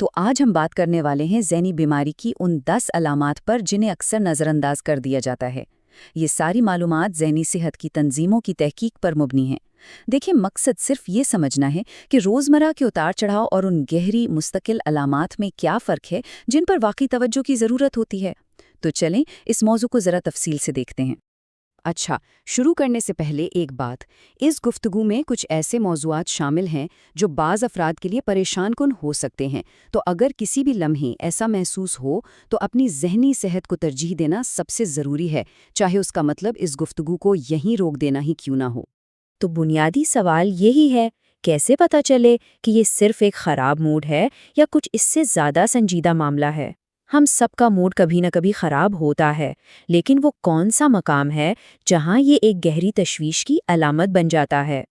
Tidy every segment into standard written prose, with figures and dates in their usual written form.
تو آج ہم بات کرنے والے ہیں ذہنی بیماری کی ان 10 علامات پر جنہیں اکثر نظر انداز کر دیا جاتا ہے۔ یہ ساری معلومات ذہنی صحت کی تنظیموں کی تحقیق پر مبنی ہیں۔ دیکھیں، مقصد صرف یہ سمجھنا ہے کہ روزمرہ کے اتار چڑھاؤ اور ان گہری مستقل علامات میں کیا فرق ہے جن پر واقعی توجہ کی ضرورت ہوتی ہے۔ تو چلیں اس موضوع کو ذرا تفصیل سے دیکھتے ہیں۔ اچھا، شروع کرنے سے پہلے ایک بات، اس گفتگو میں کچھ ایسے موضوعات شامل ہیں جو بعض افراد کے لیے پریشان کن ہو سکتے ہیں، تو اگر کسی بھی لمحے ایسا محسوس ہو تو اپنی ذہنی صحت کو ترجیح دینا سب سے ضروری ہے، چاہے اس کا مطلب اس گفتگو کو یہیں روک دینا ہی کیوں نہ ہو۔ تو بنیادی سوال یہی ہے، کیسے پتہ چلے کہ یہ صرف ایک خراب موڈ ہے یا کچھ اس سے زیادہ سنجیدہ معاملہ ہے؟ ہم سب کا موڈ کبھی نہ کبھی خراب ہوتا ہے، لیکن وہ کون سا مقام ہے جہاں یہ ایک گہری تشویش کی علامت بن جاتا ہے؟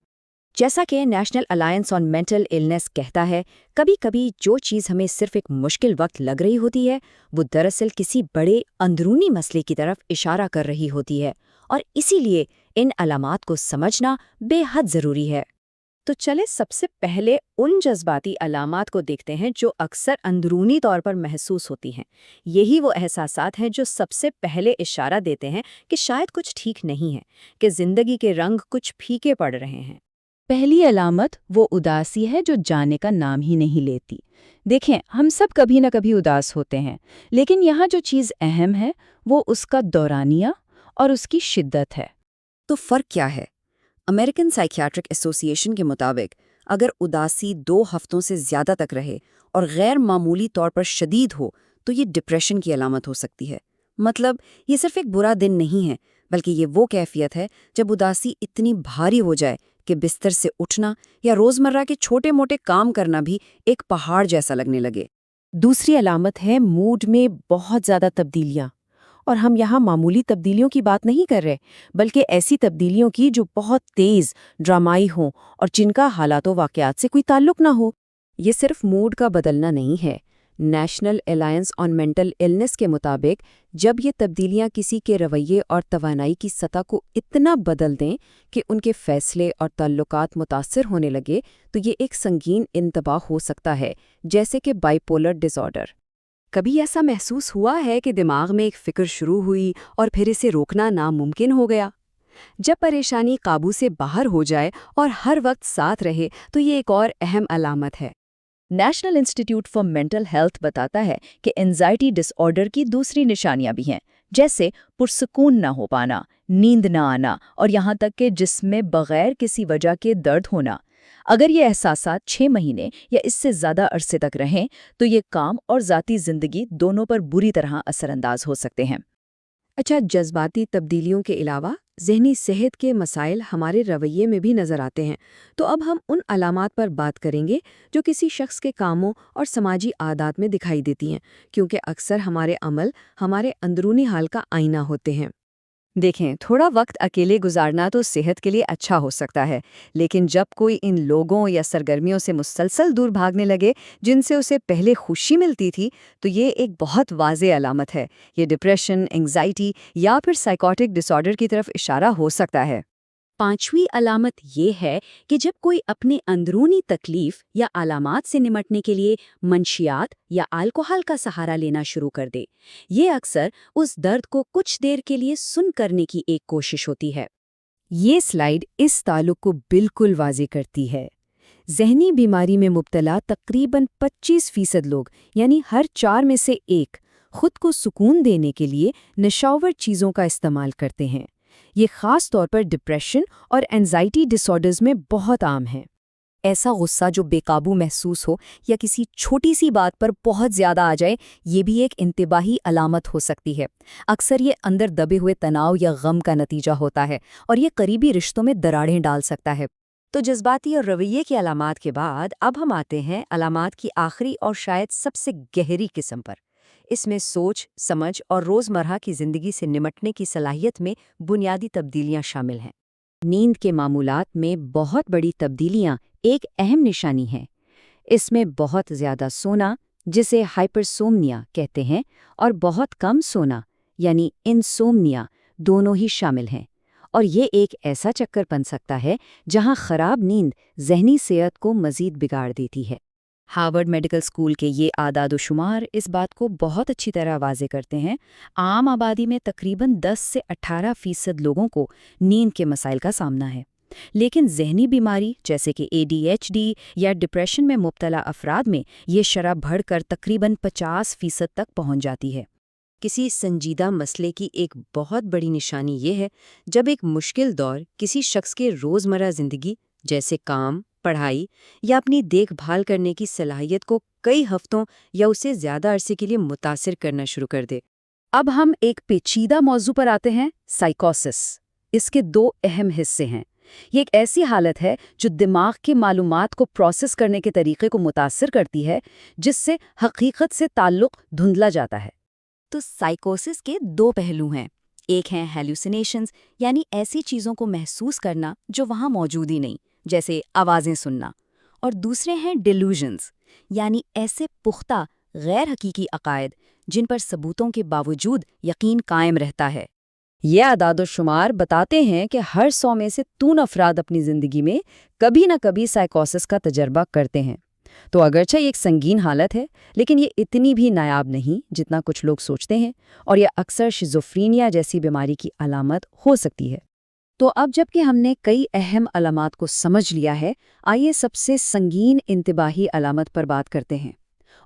جیسا کہ national alliance on mental illness کہتا ہے، کبھی کبھی جو چیز ہمیں صرف ایک مشکل وقت لگ رہی ہوتی ہے وہ دراصل کسی بڑے اندرونی مسئلے کی طرف اشارہ کر رہی ہوتی ہے، اور اسی لیے ان علامات کو سمجھنا بے حد ضروری ہے۔ تو چلے سب سے پہلے ان جذباتی علامات کو دیکھتے ہیں جو اکثر اندرونی طور پر محسوس ہوتی ہیں۔ یہی وہ احساسات ہیں جو سب سے پہلے اشارہ دیتے ہیں کہ شاید کچھ ٹھیک نہیں ہے، کہ زندگی کے رنگ کچھ پھیکے پڑ رہے ہیں۔ پہلی علامت وہ اداسی ہے جو جانے کا نام ہی نہیں لیتی۔ دیکھیں، ہم سب کبھی نہ کبھی اداس ہوتے ہیں، لیکن یہاں جو چیز اہم ہے وہ اس کا دورانیہ اور اس کی شدت ہے۔ تو فرق کیا ہے؟ امریکن سائیکیاٹرک ایسوسی ایشن کے مطابق اگر اداسی 2 ہفتوں سے زیادہ تک رہے اور غیر معمولی طور پر شدید ہو تو یہ ڈپریشن کی علامت ہو سکتی ہے۔ مطلب یہ صرف ایک برا دن نہیں ہے، بلکہ یہ وہ کیفیت ہے جب اداسی اتنی بھاری ہو جائے کہ بستر سے اٹھنا یا روزمرہ کے چھوٹے موٹے کام کرنا بھی ایک پہاڑ جیسا لگنے لگے۔ دوسری علامت ہے موڈ میں بہت زیادہ تبدیلیاں، اور ہم یہاں معمولی تبدیلیوں کی بات نہیں کر رہے، بلکہ ایسی تبدیلیوں کی جو بہت تیز، ڈرامائی ہوں اور جن کا حالات و واقعات سے کوئی تعلق نہ ہو۔ یہ صرف موڈ کا بدلنا نہیں ہے۔ National alliance on mental illness کے مطابق جب یہ تبدیلیاں کسی کے رویے اور توانائی کی سطح کو اتنا بدل دیں کہ ان کے فیصلے اور تعلقات متاثر ہونے لگے تو یہ ایک سنگین انتباہ ہو سکتا ہے، جیسے کہ بائی پولر ڈس آرڈر۔ کبھی ایسا محسوس ہوا ہے کہ دماغ میں ایک فکر شروع ہوئی اور پھر اسے روکنا ناممکن ہو گیا؟ جب پریشانی قابو سے باہر ہو جائے اور ہر وقت ساتھ رہے تو یہ ایک اور اہم علامت ہے۔ نیشنل انسٹی ٹیوٹ فار مینٹل ہیلتھ بتاتا ہے کہ اینزائٹی ڈس آرڈر کی دوسری نشانیاں بھی ہیں، جیسے پرسکون نہ ہو پانا، نیند نہ آنا اور یہاں تک کہ جسم میں بغیر کسی وجہ کے درد ہونا۔ اگر یہ احساسات 6 مہینے یا اس سے زیادہ عرصے تک رہیں تو یہ کام اور ذاتی زندگی دونوں پر بری طرح اثر انداز ہو سکتے ہیں۔ اچھا، جذباتی تبدیلیوں کے علاوہ ذہنی صحت کے مسائل ہمارے رویے میں بھی نظر آتے ہیں، تو اب ہم ان علامات پر بات کریں گے جو کسی شخص کے کاموں اور سماجی عادات میں دکھائی دیتی ہیں، کیونکہ اکثر ہمارے عمل ہمارے اندرونی حال کا آئینہ ہوتے ہیں۔ دیکھیں، تھوڑا وقت اکیلے گزارنا تو صحت کے لیے اچھا ہو سکتا ہے، لیکن جب کوئی ان لوگوں یا سرگرمیوں سے مسلسل دور بھاگنے لگے جن سے اسے پہلے خوشی ملتی تھی تو یہ ایک بہت واضح علامت ہے۔ یہ ڈپریشن، انگزائٹی یا پھر سائیکوٹک ڈس آرڈر کی طرف اشارہ ہو سکتا ہے۔ 5ویں علامت یہ ہے کہ جب کوئی اپنے اندرونی تکلیف یا علامات سے نمٹنے کے لیے منشیات یا الکحل کا سہارا لینا شروع کر دے۔ یہ اکثر اس درد کو کچھ دیر کے لیے سن کرنے کی ایک کوشش ہوتی ہے۔ یہ سلائیڈ اس تعلق کو بالکل واضح کرتی ہے۔ ذہنی بیماری میں مبتلا تقریباً 25% لوگ، یعنی ہر 4 میں سے 1، خود کو سکون دینے کے لیے نشاور چیزوں کا استعمال کرتے ہیں۔ یہ خاص طور پر ڈپریشن اور اینزائٹی ڈس آرڈرز میں بہت عام ہے۔ ایسا غصہ جو بے قابو محسوس ہو یا کسی چھوٹی سی بات پر بہت زیادہ آ جائے، یہ بھی ایک انتباہی علامت ہو سکتی ہے۔ اکثر یہ اندر دبے ہوئے تناؤ یا غم کا نتیجہ ہوتا ہے اور یہ قریبی رشتوں میں دراڑیں ڈال سکتا ہے۔ تو جذباتی اور رویے کی علامات کے بعد اب ہم آتے ہیں علامات کی آخری اور شاید سب سے گہری قسم پر۔ اس میں سوچ، سمجھ اور روزمرہ کی زندگی سے نمٹنے کی صلاحیت میں بنیادی تبدیلیاں شامل ہیں۔ نیند کے معمولات میں بہت بڑی تبدیلیاں ایک اہم نشانی ہیں۔ اس میں بہت زیادہ سونا، جسے ہائپرسومنیا کہتے ہیں، اور بہت کم سونا یعنی انسومنیا دونوں ہی شامل ہیں، اور یہ ایک ایسا چکر بن سکتا ہے جہاں خراب نیند ذہنی صحت کو مزید بگاڑ دیتی ہے۔ ہارورڈ میڈیکل اسکول کے یہ اعداد و شمار اس بات کو بہت اچھی طرح واضح کرتے ہیں۔ عام آبادی میں تقریباً 10 سے 18% لوگوں کو نیند کے مسائل کا سامنا ہے، لیکن ذہنی بیماری جیسے کہ ADHD یا ڈپریشن میں مبتلا افراد میں یہ شرح بڑھ کر تقریباً 50% تک پہنچ جاتی ہے۔ کسی سنجیدہ مسئلے کی ایک بہت بڑی نشانی یہ ہے جب ایک مشکل دور کسی شخص کے روزمرہ زندگی جیسے کام، پڑھائی یا اپنی دیکھ بھال کرنے کی صلاحیت کو کئی ہفتوں یا اسے زیادہ عرصے کے لیے متاثر کرنا شروع کر دے۔ اب ہم ایک پیچیدہ موضوع پر آتے ہیں، سائیکوسس۔ اس کے 2 اہم حصے ہیں۔ یہ ایک ایسی حالت ہے جو دماغ کی معلومات کو پروسیس کرنے کے طریقے کو متاثر کرتی ہے، جس سے حقیقت سے تعلق دھندلا جاتا ہے۔ تو سائیکوسس کے 2 پہلو ہیں۔ ایک ہیں ہیلوسینیشنز، یعنی ایسی چیزوں کو محسوس کرنا جو وہاں موجود ہی نہیں، جیسے آوازیں سننا، اور دوسرے ہیں ڈیلوژنز، یعنی ایسے پختہ غیر حقیقی عقائد جن پر ثبوتوں کے باوجود یقین قائم رہتا ہے۔ یہ اعداد و شمار بتاتے ہیں کہ ہر 100 میں سے 3 افراد اپنی زندگی میں کبھی نہ کبھی سائیکوسس کا تجربہ کرتے ہیں۔ تو اگرچہ یہ ایک سنگین حالت ہے، لیکن یہ اتنی بھی نایاب نہیں جتنا کچھ لوگ سوچتے ہیں، اور یہ اکثر شیزوفرینیا جیسی بیماری کی علامت ہو سکتی ہے۔ تو اب جب کہ ہم نے کئی اہم علامات کو سمجھ لیا ہے، آئیے سب سے سنگین انتباہی علامت پر بات کرتے ہیں،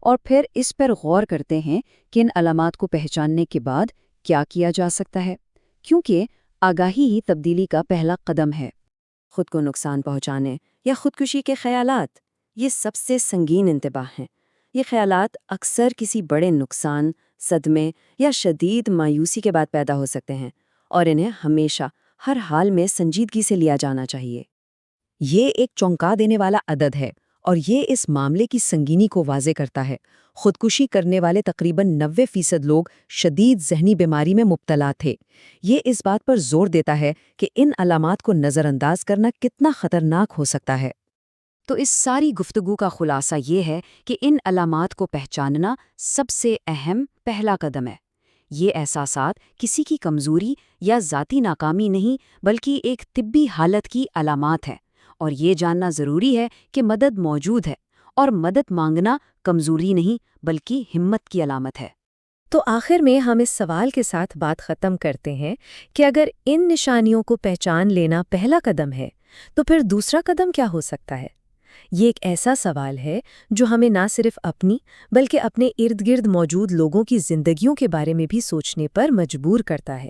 اور پھر اس پر غور کرتے ہیں کہ ان علامات کو پہچاننے کے بعد کیا کیا جا سکتا ہے، کیونکہ آگاہی ہی تبدیلی کا پہلا قدم ہے۔ خود کو نقصان پہنچانے یا خودکشی کے خیالات، یہ سب سے سنگین انتباہ ہیں۔ یہ خیالات اکثر کسی بڑے نقصان، صدمے یا شدید مایوسی کے بعد پیدا ہو سکتے ہیں، اور انہیں ہمیشہ ہر حال میں سنجیدگی سے لیا جانا چاہیے۔ یہ ایک چونکا دینے والا عدد ہے، اور یہ اس معاملے کی سنگینی کو واضح کرتا ہے۔ خودکشی کرنے والے تقریباً 90% لوگ شدید ذہنی بیماری میں مبتلا تھے۔ یہ اس بات پر زور دیتا ہے کہ ان علامات کو نظر انداز کرنا کتنا خطرناک ہو سکتا ہے۔ تو اس ساری گفتگو کا خلاصہ یہ ہے کہ ان علامات کو پہچاننا سب سے اہم پہلا قدم ہے۔ یہ احساسات کسی کی کمزوری یا ذاتی ناکامی نہیں، بلکہ ایک طبی حالت کی علامات ہیں، اور یہ جاننا ضروری ہے کہ مدد موجود ہے، اور مدد مانگنا کمزوری نہیں بلکہ ہمت کی علامت ہے۔ تو آخر میں ہم اس سوال کے ساتھ بات ختم کرتے ہیں کہ اگر ان نشانیوں کو پہچان لینا پہلا قدم ہے، تو پھر دوسرا قدم کیا ہو سکتا ہے؟ یہ ایک ایسا سوال ہے جو ہمیں نہ صرف اپنی بلکہ اپنے ارد گرد موجود لوگوں کی زندگیوں کے بارے میں بھی سوچنے پر مجبور کرتا ہے۔